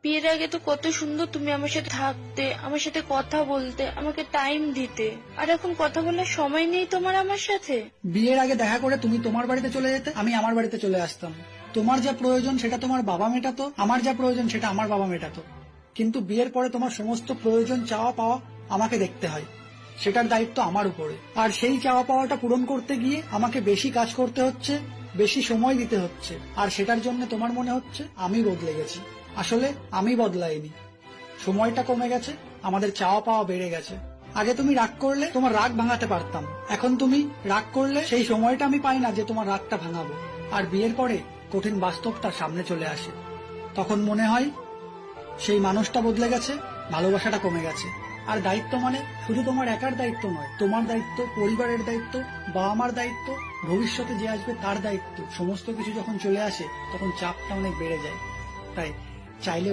বিয়ের আগে তো কত সুন্দর তুমি আমার সাথে থাকতে, আমার সাথে কথা বলতে, আমাকে টাইম দিতে, আর এখন কথা বলার সময় নেই তোমার আমার সাথে। বিয়ের আগে দেখা করে তুমি তোমার বাড়িতে চলে যেতে, আমি আমার বাড়িতে চলে আসতাম। তোমার যা প্রয়োজন সেটা তোমার বাবা মেটাতো, আমার যা প্রয়োজন সেটা আমার বাবা মেটাতো। কিন্তু বিয়ের পরে তোমার সমস্ত প্রয়োজন চাওয়া পাওয়া আমাকে দেখতে হয়, সেটার দায়িত্ব আমার উপরে। আর সেই চাওয়া পাওয়াটা পূরণ করতে গিয়ে আমাকে বেশি কাজ করতে হচ্ছে, বেশি সময় দিতে হচ্ছে। আর সেটার জন্য তোমার মনে হচ্ছে আমি বদলে গেছি। আসলে আমি বদলাইনি, সময়টা কমে গেছে, আমাদের চাওয়া পাওয়া বেড়ে গেছে। আগে তুমি রাগ করলে তোমার রাগ ভাঙাতে পারতাম, এখন তুমি রাগ করলে সেই সময়টা আমি পাই না যে তোমার রাগটা ভাঙাবো। আর বিয়ের পরে কঠিন বাস্তবটা সামনে চলে আসে, তখন মনে হয় সেই মানুষটা বদলে গেছে, ভালোবাসাটা কমে গেছে। আর দায়িত্ব মানে শুধু তোমার একার দায়িত্ব নয়, তোমার দায়িত্ব, পরিবারের দায়িত্ব, বাবা মার দায়িত্ব, ভবিষ্যতে যে আসবে তার দায়িত্ব। সমস্ত কিছু যখন চলে আসে তখন চাপটা অনেক বেড়ে যায়। তাই চাইলেও